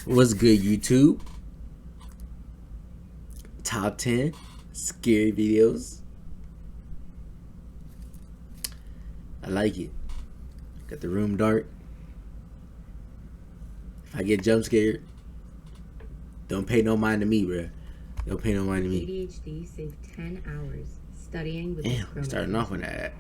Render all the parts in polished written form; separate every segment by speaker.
Speaker 1: What's good, YouTube? Top 10 scary videos. I like it. Got the room dark. If I get jump scared, don't pay no mind to me, bruh. Don't pay no mind to me.
Speaker 2: ADHD saved 10 hours studying with
Speaker 1: Damn, we're starting off on that.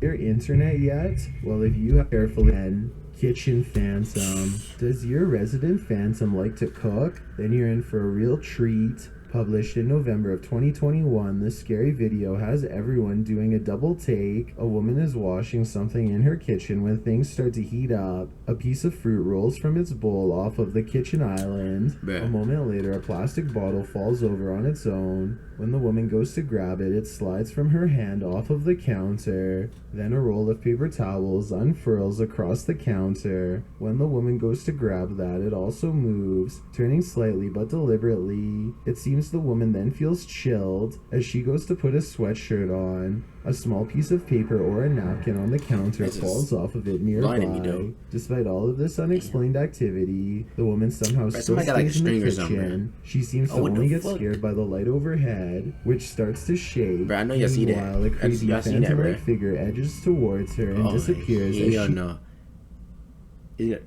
Speaker 3: Your internet yet? Well, if you have carefully then Kitchen Phantom. Does your resident phantom like to cook? Then you're in for a real treat. Published in November of 2021, this scary video has everyone doing a double take. A woman is washing something in her kitchen when things start to heat up. A piece of fruit rolls from its bowl off of the kitchen island.
Speaker 1: Bruh.
Speaker 3: A moment later, a plastic bottle falls over on its own. When the woman goes to grab it, it slides from her hand off of the counter. Then a roll of paper towels unfurls across the counter. When the woman goes to grab that, it also moves, turning slightly but deliberately. It seems the woman then feels chilled as she goes to put a sweatshirt on. A small piece of paper or a napkin on the counter
Speaker 1: This is
Speaker 3: falls off of it
Speaker 1: blinding me,
Speaker 3: nearby.
Speaker 1: though.
Speaker 3: Despite all of this unexplained activity, the woman somehow still
Speaker 1: somebody got, like, a
Speaker 3: stays in the
Speaker 1: string or something,
Speaker 3: kitchen. She seems to
Speaker 1: Oh, what
Speaker 3: only
Speaker 1: the
Speaker 3: get
Speaker 1: fuck?
Speaker 3: scared by the light overhead, which starts to shake.
Speaker 1: Bro, I know y'all see that.
Speaker 3: Meanwhile, a creepy
Speaker 1: Y'all seen that,
Speaker 3: phantom-like
Speaker 1: bro.
Speaker 3: figure edges towards her and disappears as
Speaker 1: hell
Speaker 3: she
Speaker 1: no. Yeah.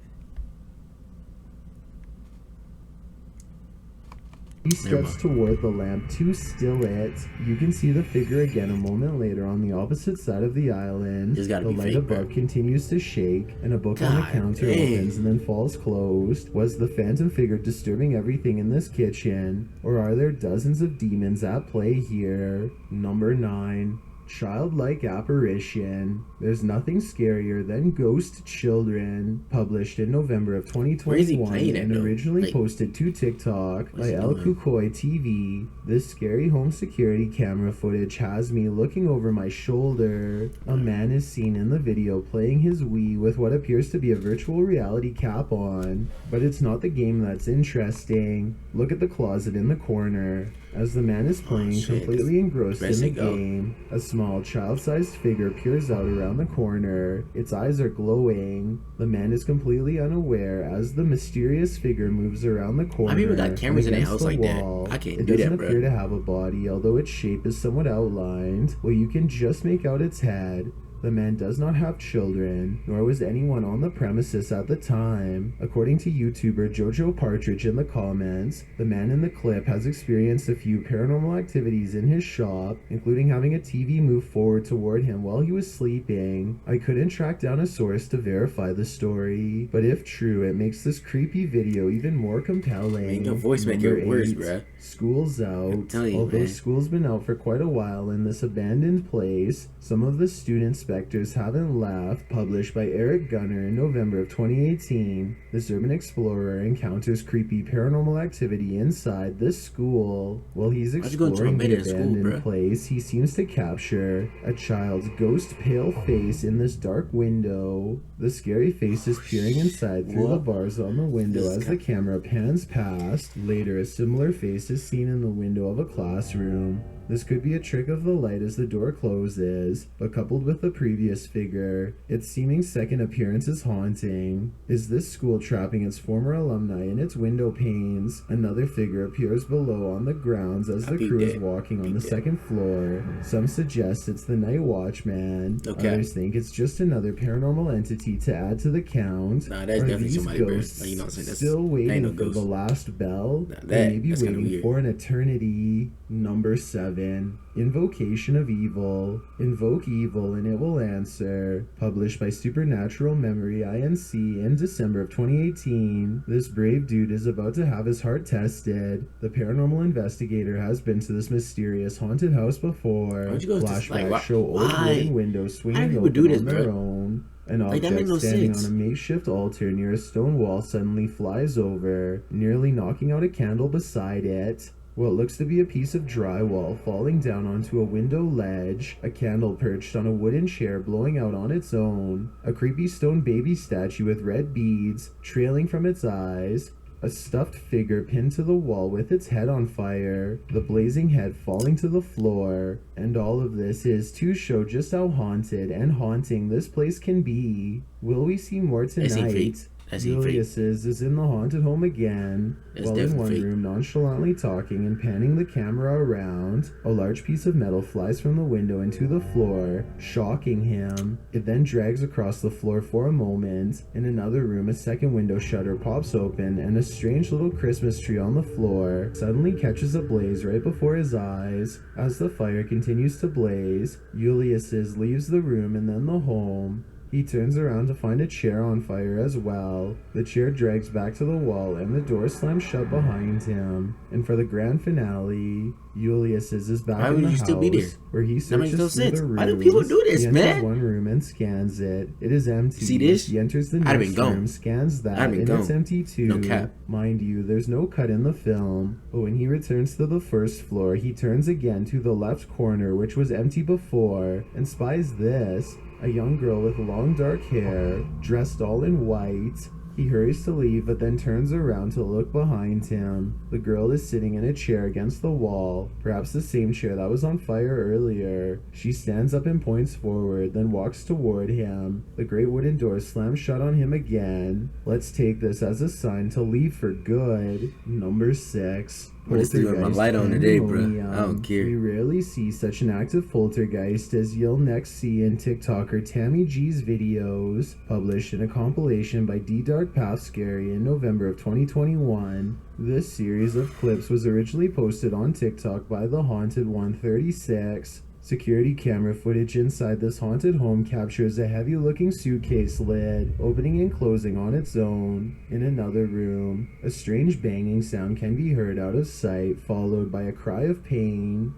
Speaker 3: steps toward the lamp to still it. You can see the figure again a moment later on the opposite side of the island.
Speaker 1: This gotta
Speaker 3: The
Speaker 1: be
Speaker 3: light
Speaker 1: fake,
Speaker 3: above
Speaker 1: bro.
Speaker 3: continues to shake, and a book on the
Speaker 1: God
Speaker 3: counter
Speaker 1: dang.
Speaker 3: opens and then falls closed. Was the phantom figure disturbing everything in this kitchen? Or are there dozens of demons at play here? Number 9. Childlike apparition. There's nothing scarier than ghost children. Published in November of
Speaker 1: Where is he
Speaker 3: 2021
Speaker 1: playing at,
Speaker 3: and
Speaker 1: though?
Speaker 3: originally
Speaker 1: Like,
Speaker 3: posted to TikTok
Speaker 1: what's
Speaker 3: by
Speaker 1: he
Speaker 3: El
Speaker 1: doing?
Speaker 3: Kukoi TV. This scary home security camera footage has me looking over my shoulder. A man is seen in the video playing his Wii with what appears to be a virtual reality cap on. But it's not the game that's interesting. Look at the closet in the corner. As the man is playing,
Speaker 1: shit.
Speaker 3: completely engrossed in the
Speaker 1: Best to go.
Speaker 3: game, a small child-sized figure peers out around the corner. Its eyes are glowing. The man is completely unaware as the mysterious figure moves around the corner.
Speaker 1: people got cameras in their
Speaker 3: against
Speaker 1: house
Speaker 3: the
Speaker 1: like that?
Speaker 3: wall.
Speaker 1: I can't
Speaker 3: It
Speaker 1: do that,
Speaker 3: doesn't
Speaker 1: bro.
Speaker 3: appear to have a body, although its shape is somewhat outlined. Well, you can just make out its head. The man does not have children, nor was anyone on the premises at the time. According to YouTuber Jojo Partridge in the comments, the man in the clip has experienced a few paranormal activities in his shop, including having a TV move forward toward him while he was sleeping. I couldn't track down a source to verify the story, but if true, it makes this creepy video even more compelling.
Speaker 1: Man, your voice make it
Speaker 3: Number
Speaker 1: worse,
Speaker 3: 8,
Speaker 1: bruh.
Speaker 3: School's out.
Speaker 1: telling you,
Speaker 3: Although
Speaker 1: man.
Speaker 3: school's been out for quite a while in this abandoned place, some of the student specters haven't left. Published by Eric Gunner in November of 2018, this urban explorer encounters creepy paranormal activity inside this school. While he's
Speaker 1: Why'd you go into
Speaker 3: exploring the
Speaker 1: abandoned school,
Speaker 3: abandoned
Speaker 1: bruh?
Speaker 3: place, he seems to capture a child's ghost pale face in this dark window. The scary face is peering inside through the
Speaker 1: What?
Speaker 3: bars on the window
Speaker 1: This
Speaker 3: as the camera pans past. Later, a similar face is seen in the window of a classroom. This could be a trick of the light as the door closes, but coupled with the previous figure, its seeming second appearance is haunting. Is this school trapping its former alumni in its window panes? Another figure appears below on the grounds as the
Speaker 1: peeped
Speaker 3: crew is
Speaker 1: it.
Speaker 3: walking on the
Speaker 1: Peeped it.
Speaker 3: second floor. Some suggest it's the night watchman.
Speaker 1: Okay.
Speaker 3: Others think it's just another paranormal entity to add to the count.
Speaker 1: Nah, that's
Speaker 3: Are
Speaker 1: definitely
Speaker 3: these
Speaker 1: somebody, bro.
Speaker 3: ghosts
Speaker 1: Like, you know what I'm saying? That's-
Speaker 3: still
Speaker 1: that ain't
Speaker 3: waiting
Speaker 1: no
Speaker 3: for
Speaker 1: ghost.
Speaker 3: the last bell?
Speaker 1: Nah,
Speaker 3: Or
Speaker 1: that-
Speaker 3: maybe
Speaker 1: that's kinda
Speaker 3: waiting
Speaker 1: weird.
Speaker 3: for an eternity. Number 7. Invocation of Evil. Invoke evil and it will answer. Published by Supernatural Memory Inc. in December of 2018. This brave dude is about to have his heart tested. The paranormal investigator has been to this mysterious haunted house before.
Speaker 1: Why'd you go to-
Speaker 3: Flashbacks
Speaker 1: like, why-
Speaker 3: show old
Speaker 1: why?
Speaker 3: wooden windows swinging
Speaker 1: people
Speaker 3: open
Speaker 1: do this,
Speaker 3: on their
Speaker 1: bro?
Speaker 3: own. An
Speaker 1: Like, that
Speaker 3: object
Speaker 1: made no
Speaker 3: standing
Speaker 1: sense.
Speaker 3: on a makeshift altar near a stone wall suddenly flies over, nearly knocking out a candle beside it. What looks to be a piece of drywall falling down onto a window ledge, a candle perched on a wooden chair blowing out on its own, a creepy stone baby statue with red beads trailing from its eyes, a stuffed figure pinned to the wall with its head on fire, the blazing head falling to the floor. And all of this is to show just how haunted and haunting this place can be. Will we see more
Speaker 1: That's ain't fake.
Speaker 3: tonight?
Speaker 1: That's ain't fake.
Speaker 3: Julius's is in the haunted home again,
Speaker 1: That's
Speaker 3: while in
Speaker 1: definitely
Speaker 3: one
Speaker 1: fake.
Speaker 3: room nonchalantly talking and panning the camera around. A large piece of metal flies from the window into the floor, shocking him. It then drags across the floor for a moment. In another room, a second window shutter pops open and a strange little Christmas tree on the floor suddenly catches ablaze right before his eyes. As the fire continues to blaze, Julius's leaves the room and then the home. He turns around to find a chair on fire as well. The chair drags back to the wall and the door slams shut behind him. And for the grand finale, Julius's is back
Speaker 1: Why
Speaker 3: in
Speaker 1: would
Speaker 3: the
Speaker 1: you
Speaker 3: house
Speaker 1: still be there?
Speaker 3: where he
Speaker 1: That makes
Speaker 3: searches
Speaker 1: no
Speaker 3: through
Speaker 1: sense.
Speaker 3: the rooms.
Speaker 1: Why do people do this,
Speaker 3: He enters
Speaker 1: man?
Speaker 3: one room and scans it. It is empty.
Speaker 1: See this?
Speaker 3: He enters the
Speaker 1: I'd have
Speaker 3: next
Speaker 1: been gone.
Speaker 3: room, scans that,
Speaker 1: I'd have been
Speaker 3: and it's
Speaker 1: gone.
Speaker 3: empty too.
Speaker 1: No cap.
Speaker 3: Mind you, there's no cut in the film. But when he returns to the first floor, he turns again to the left corner, which was empty before, and spies this. A young girl with long dark hair, dressed all in white. He hurries to leave, but then turns around to look behind him. The girl is sitting in a chair against the wall, perhaps the same chair that was on fire earlier. She stands up and points forward, then walks toward him. The great wooden door slams shut on him again. Let's take this as a sign to leave for good. Number 6.
Speaker 1: I'm just leaving my light on today, bro. I don't care.
Speaker 3: We rarely see such an active poltergeist as you'll next see in TikToker Tammy G's videos, published in a compilation by D Dark Path Scary in November of 2021. This series of clips was originally posted on TikTok by The Haunted 136. Security camera footage inside this haunted home captures a heavy-looking suitcase lid opening and closing on its own. In another room, a strange banging sound can be heard out of sight, followed by a cry of pain.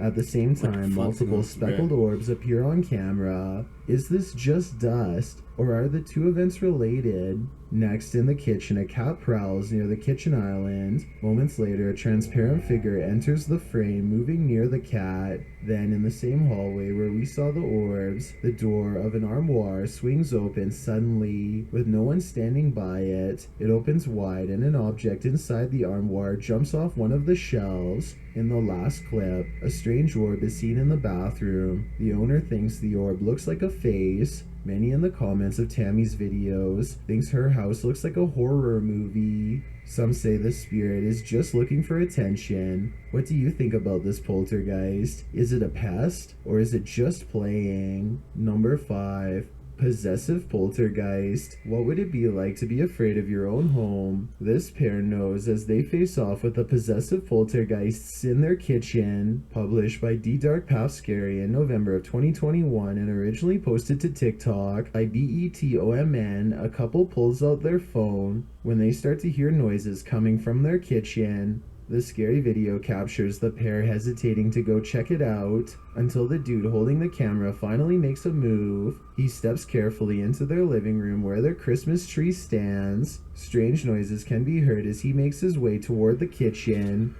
Speaker 3: At the same
Speaker 1: What the
Speaker 3: time,
Speaker 1: fuck's
Speaker 3: multiple
Speaker 1: going on,
Speaker 3: speckled orbs appear on camera. Is this just dust, or are the two events related? Next, in the kitchen, a cat prowls near the kitchen island. Moments later, a transparent figure enters the frame, moving near the cat. Then, in the same hallway where we saw the orbs, the door of an armoire swings open suddenly, with no one standing by it. It opens wide, and an object inside the armoire jumps off one of the shelves. In the last clip, a strange orb is seen in the bathroom. The owner thinks the orb looks like a face. Many in the comments of Tammy's videos thinks her house looks like a horror movie. Some say the spirit is just looking for attention. What do you think about this poltergeist? Is it a pest, or is it just playing? Number 5. Possessive poltergeist. What would it be like to be afraid of your own home? This pair knows as they face off with the possessive poltergeists in their kitchen. Published by D Dark Path Scary in November of 2021 and originally posted to TikTok by BETOMN, a couple pulls out their phone when they start to hear noises coming from their kitchen. The scary video captures the pair hesitating to go check it out until the dude holding the camera finally makes a move. He steps carefully into their living room where their Christmas tree stands. Strange noises can be heard as he makes his way toward the kitchen.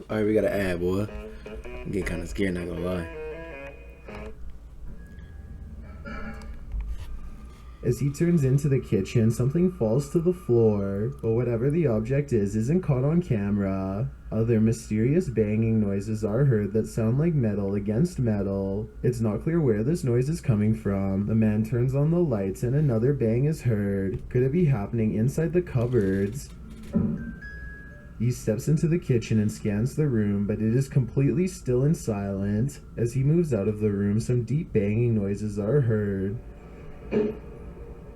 Speaker 1: Alright, we got an ad, boy. I'm getting kind of scared, not gonna lie.
Speaker 3: As he turns into the kitchen, something falls to the floor, but whatever the object is isn't caught on camera. Other mysterious banging noises are heard that sound like metal against metal. It's not clear where this noise is coming from. The man turns on the lights and another bang is heard. Could it be happening inside the cupboards? He steps into the kitchen and scans the room, but it is completely still and silent. As he moves out of the room, some deep banging noises are heard.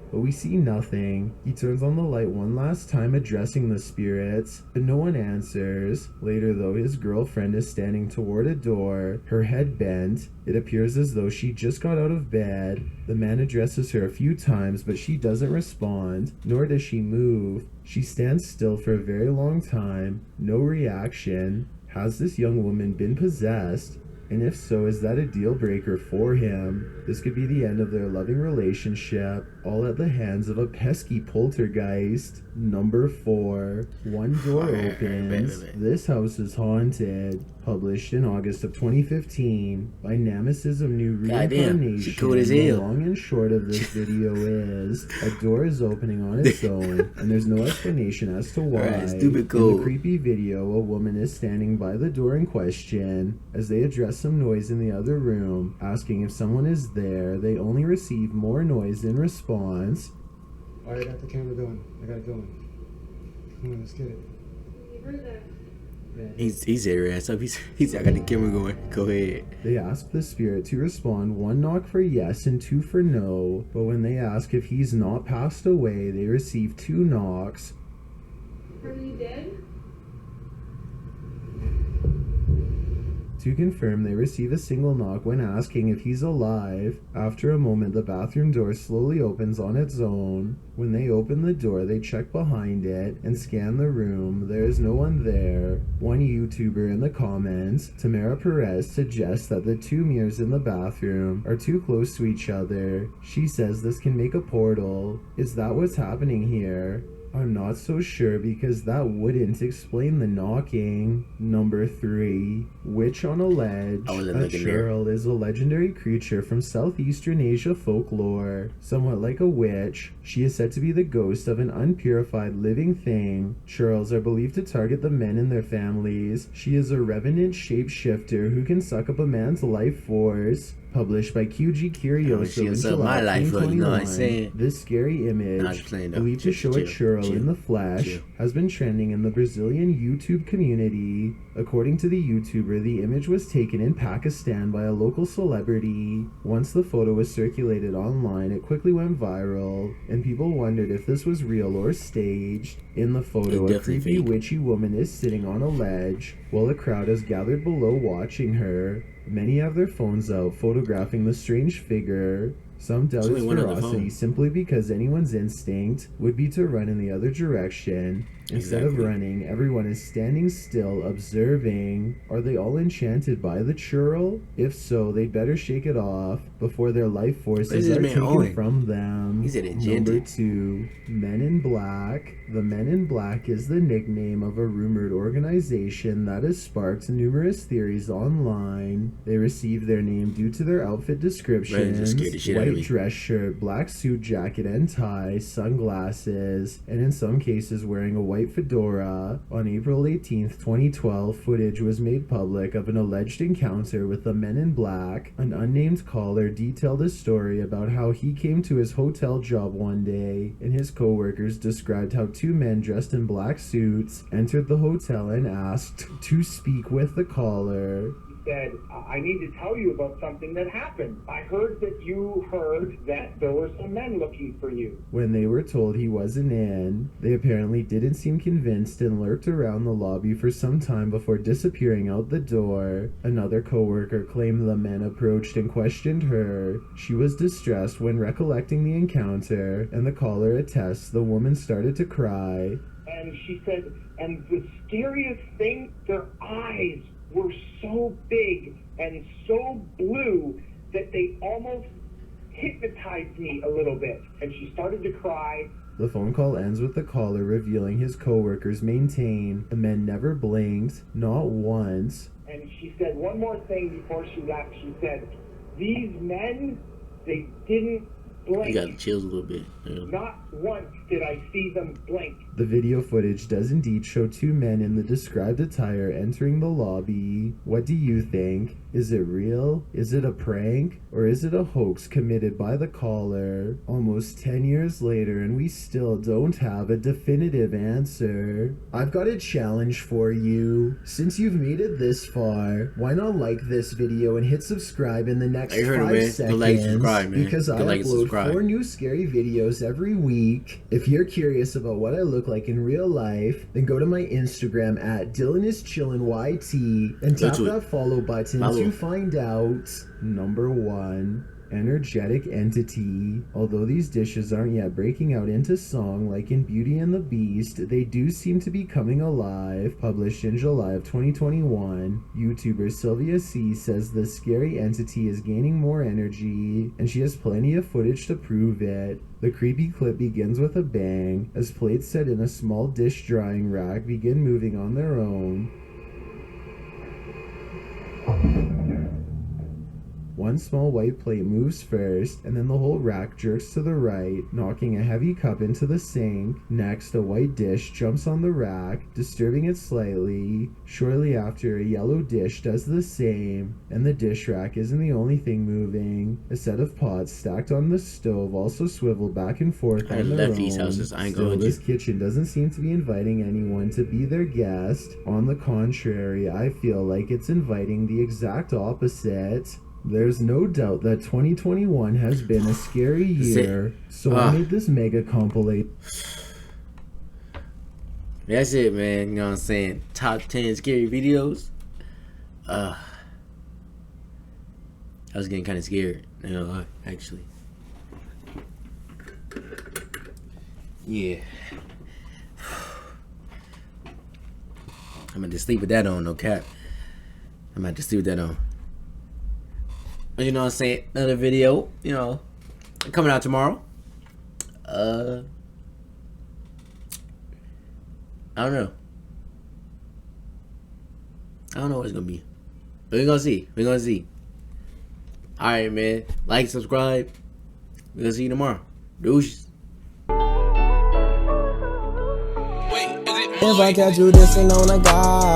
Speaker 3: But we see nothing. He turns on the light one last time, addressing the spirits, but no one answers. Later though, his girlfriend is standing toward a door, her head bent. It appears as though she just got out of bed. The man addresses her a few times, but she doesn't respond, nor does she move. She stands still for a very long time, no reaction. Has this young woman been possessed? And if so, is that a deal breaker for him? This could be the end of their loving relationship, all at the hands of a pesky poltergeist. Number 4. One door
Speaker 1: Alright,
Speaker 3: opens.
Speaker 1: bet.
Speaker 3: This house is haunted. Published in August of 2015 by Nemesis of New
Speaker 1: Goddamn,
Speaker 3: Reincarnation.
Speaker 1: she cool as
Speaker 3: The
Speaker 1: hell.
Speaker 3: long and short of this video is a door is opening on its own, and there's no explanation as to why.
Speaker 1: Alright, stupid
Speaker 3: In
Speaker 1: cool.
Speaker 3: the creepy video, a woman is standing by the door in question. As they address some noise in the other room, asking if someone is there, they only receive more noise in response.
Speaker 4: Alright, I got the camera going. I got it going. Come on, let's get it.
Speaker 2: You heard that?
Speaker 1: He's your ass up. He's I got the camera going. Go ahead.
Speaker 3: They ask the spirit to respond 1 knock for yes and 2 for no, but when they ask if he's not passed away, they receive 2 knocks.
Speaker 2: Are you dead?
Speaker 3: To confirm, they receive a single knock when asking if he's alive. After a moment, the bathroom door slowly opens on its own. When they open the door, they check behind it and scan the room. There is no one there. One YouTuber in the comments, Tamara Perez, suggests that the 2 mirrors in the bathroom are too close to each other. She says this can make a portal. Is that what's happening here? I'm not so sure because that wouldn't explain the knocking. Number 3. Witch on a ledge.
Speaker 1: I wasn't
Speaker 3: A
Speaker 1: looking there.
Speaker 3: churl is a legendary creature from Southeastern Asia folklore. Somewhat like a witch, she is said to be the ghost of an unpurified living thing. Churls are believed to target the men in their families. She is a revenant shapeshifter who can suck up a man's life force. Published by QG Curioso
Speaker 1: she'll
Speaker 3: in
Speaker 1: suck
Speaker 3: July
Speaker 1: my life up, you know what I'm
Speaker 3: 2021,
Speaker 1: saying?
Speaker 3: this scary
Speaker 1: Nah, I'm
Speaker 3: image,
Speaker 1: just playing though.
Speaker 3: believed to show a churl
Speaker 1: Chill.
Speaker 3: in the flesh,
Speaker 1: Chill.
Speaker 3: has been trending in the Brazilian YouTube community. According to the YouTuber, the image was taken in Pakistan by a local celebrity. Once the photo was circulated online, it quickly went viral, and people wondered if this was real or staged. In the photo,
Speaker 1: It's
Speaker 3: a
Speaker 1: definitely
Speaker 3: creepy
Speaker 1: fake.
Speaker 3: witchy woman is sitting on a ledge, while a crowd is gathered below watching her. Many have their phones out, photographing the strange figure. Some doubt
Speaker 1: There's
Speaker 3: its
Speaker 1: only one on the
Speaker 3: ferocity
Speaker 1: phone.
Speaker 3: simply because anyone's instinct would be to run in the other direction. Instead of
Speaker 1: Exactly.
Speaker 3: running, everyone is standing still, observing. Are they all enchanted by the churl? If so, they'd better shake it off before their life forces
Speaker 1: What is this
Speaker 3: are
Speaker 1: man
Speaker 3: taken
Speaker 1: owing?
Speaker 3: from them.
Speaker 1: He said
Speaker 3: Number
Speaker 1: enchanted.
Speaker 3: 2. Men in Black. The Men in Black is the nickname of a rumored organization that has sparked numerous theories online. They received their name due to their outfit descriptions:
Speaker 1: just scared the shit out of
Speaker 3: white
Speaker 1: me.
Speaker 3: dress shirt, black suit jacket and tie, sunglasses, and in some cases wearing a white fedora. On April 18th, 2012, footage was made public of an alleged encounter with the Men in Black. An unnamed caller detailed a story about how he came to his hotel job one day, and his co-workers described how 2 men dressed in black suits entered the hotel and asked to speak with the caller.
Speaker 5: Said, I need to tell you about something that happened. I heard that you heard that there were some men looking for you.
Speaker 3: When they were told he wasn't in, they apparently didn't seem convinced and lurked around the lobby for some time before disappearing out the door. Another coworker claimed the men approached and questioned her. She was distressed when recollecting the encounter, and the caller attests the woman started to cry.
Speaker 5: And she said, and the scariest thing, their eyes were so big and so blue that they almost hypnotized me a little bit. And she started to cry.
Speaker 3: The phone call ends with the caller revealing his coworkers maintain the men never blinked, not once.
Speaker 5: And she said one more thing before she left. She said, these men, they didn't blink.
Speaker 1: You got the chills a little bit. Yeah.
Speaker 5: Not once did I see them blink.
Speaker 3: The video footage does indeed show 2 men in the described attire entering the lobby. What do you think? Is it real? Is it a prank? Or is it a hoax committed by the caller? Almost 10 years later and we still don't have a definitive answer. I've got a challenge for you. Since you've made it this far, why not like this video and hit subscribe in the next
Speaker 1: I heard it,
Speaker 3: 5
Speaker 1: man.
Speaker 3: seconds?
Speaker 1: Go like and subscribe, man.
Speaker 3: Because
Speaker 1: Go
Speaker 3: I
Speaker 1: like and
Speaker 3: upload
Speaker 1: subscribe.
Speaker 3: 4 new scary videos every week. If you're curious about what I look like in real life, then go to my Instagram at DylanIsChillinYT and
Speaker 1: Go
Speaker 3: tap
Speaker 1: to it.
Speaker 3: that follow button
Speaker 1: Follow.
Speaker 3: to find out. Number 1. energetic entity. Although these dishes aren't yet breaking out into song like in Beauty and the Beast, they do seem to be coming alive. Published in July of 2021, YouTuber Sylvia C says the scary entity is gaining more energy, and she has plenty of footage to prove it. The creepy clip begins with a bang, as plates set in a small dish drying rack begin moving on their own. One small white plate moves first, and then the whole rack jerks to the right, knocking a heavy cup into the sink. Next, a white dish jumps on the rack, disturbing it slightly. Shortly after, a yellow dish does the same, and the dish rack isn't the only thing moving. A set of pots stacked on the stove also swivel back and forth
Speaker 1: I
Speaker 3: on their
Speaker 1: left
Speaker 3: own.
Speaker 1: these houses. I ain't
Speaker 3: Still,
Speaker 1: going
Speaker 3: this
Speaker 1: to.
Speaker 3: kitchen doesn't seem to be inviting anyone to be their guest. On the contrary, I feel like it's inviting the exact opposite. There's no doubt that 2021 has been a scary year, so I made this mega compilation.
Speaker 1: That's it, man. You know what I'm saying? Top 10 scary videos. I was getting kind of scared. You know, actually. Yeah. I'm gonna just sleep with that on, no cap. I'm gonna just sleep with that on. But you know what I'm saying? Another video, you know, coming out tomorrow. I don't know. I don't know what it's gonna be. But we're gonna see. We're gonna see. Alright, man. Like, subscribe. We're gonna see you tomorrow. Deuces.
Speaker 6: If I catch you dissing on a guy